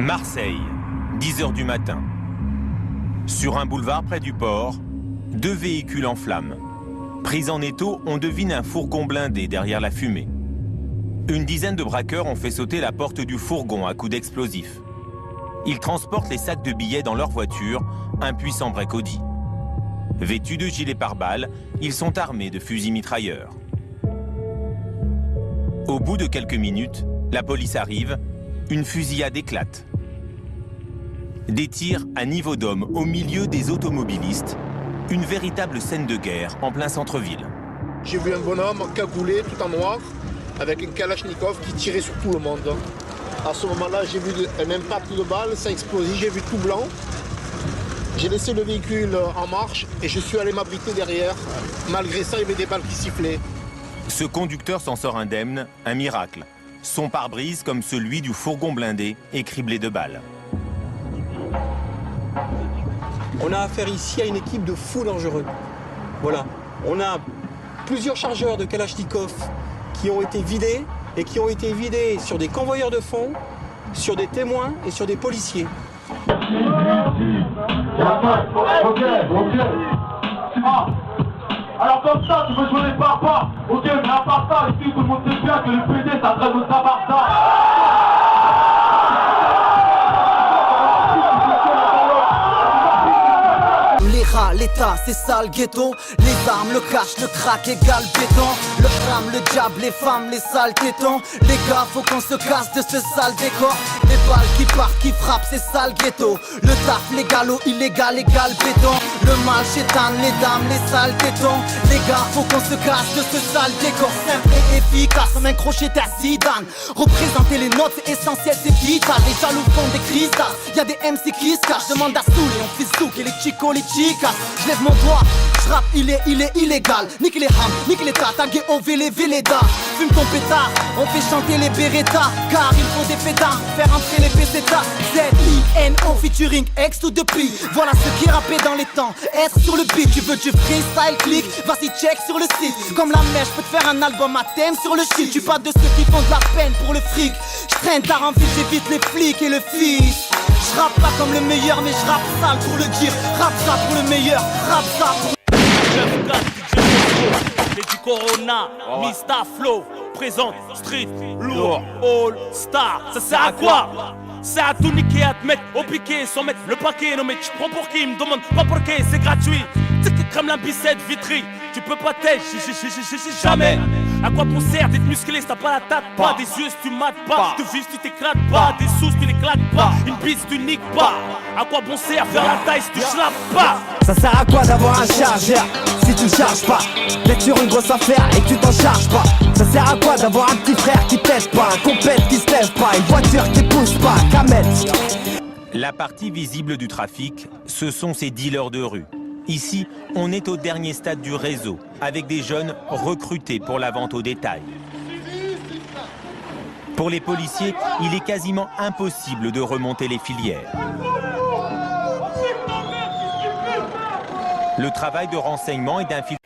Marseille, 10 h du matin. Sur un boulevard près du port, deux véhicules en flammes. Pris en étau, on devine un fourgon blindé derrière la fumée. Une dizaine de braqueurs ont fait sauter la porte du fourgon à coups d'explosifs. Ils transportent les sacs de billets dans leur voiture, un puissant break Audi. Vêtus de gilets pare-balles, ils sont armés de fusils mitrailleurs. Au bout de quelques minutes, la police arrive, une fusillade éclate. Des tirs à niveau d'homme au milieu des automobilistes, une véritable scène de guerre en plein centre-ville. J'ai vu un bonhomme cagoulé, tout en noir, avec un kalachnikov qui tirait sur tout le monde. À ce moment-là, j'ai vu un impact de balle, ça a explosé, j'ai vu tout blanc. J'ai laissé le véhicule en marche et je suis allé m'abriter derrière. Malgré ça, il y avait des balles qui sifflaient. Ce conducteur s'en sort indemne, un miracle. Son pare-brise, comme celui du fourgon blindé, est criblé de balles. On a affaire ici à une équipe de fous dangereux. Voilà. On a plusieurs chargeurs de Kalachnikov qui ont été vidés et qui ont été vidés sur des convoyeurs de fonds, sur des témoins et sur des policiers. Ok. Ah. Alors comme ça, tu veux jouer par pas. Ok, mais à part ça, ici tout le monde sait bien que le PD ça traite de tabac. L'État, c'est ça le ghetto. Les armes, le cash, le crack égale béton. Le crame, le diable, les femmes, les sales tétons. Les gars, faut qu'on se casse de ce sale décor. Les balles qui partent, qui frappent, c'est ça le ghetto. Le taf légal ou illégal, égal béton. Le mal chétane, les dames, les sales tétons. Les gars, faut qu'on se casse de ce sale décor. Simple et efficace, comme un crochet à Zidane. Représenter les notes, c'est essentiel, c'est vital. Les jaloux font des cristalles. Y'a des MC qui se cachent, demande à Soul et on fait souk et les chicos, les chicas. Je lève mon doigt, je rappe, il est illégal. Nique les ham, nique les tas, tagué au les Véleda. Fume ton pétard, on fait chanter les Beretta. Car il faut des pétards, faire entrer les pesetas. Z-I-N-O featuring X tout depuis. Voilà ce qui est rappé dans les temps. Être sur le beat, tu veux du freestyle, click. Vas-y check sur le site. Comme la mèche, je peux te faire un album à thème sur le shit. Tu parles de ceux qui font de la peine pour le fric. Je traîne tard en ville, j'évite les flics et le fils. Je rappe pas comme le meilleur, mais je rappe sale pour le dire. Rappe ça pour le meilleur, rappe ça pour et du Corona, Mr. Flow, présente, street, lourd, all star. Ça sert à quoi? C'est à tout niquer, à te mettre au piqué, sans mettre le paquet. Non mais tu prends pour qui? Me demande pas pour qui, c'est gratuit. Tu sais que crème la bicette, vitrie. Tu peux pas t'aider, jamais. À quoi bon sert d'être musclé si t'as pas la tête? Pas des yeux si tu mates pas. De vivre si tu t'éclates pas. Des sous si tu n'éclates pas. Une bise tu niques pas. À quoi bon sert faire la taille si tu schlappes pas? Ça sert à quoi d'avoir un chargeur si tu charges pas? D'être sur une grosse affaire et que tu t'en charges pas. Ça sert à quoi d'avoir un petit frère qui t'aide pas? Un compète qui se lève pas, une voiture qui pousse pas, Kamel. La partie visible du trafic, ce sont ces dealers de rue. Ici, on est au dernier stade du réseau, avec des jeunes recrutés pour la vente au détail. Pour les policiers, il est quasiment impossible de remonter les filières. Le travail de renseignement et d'infiltration.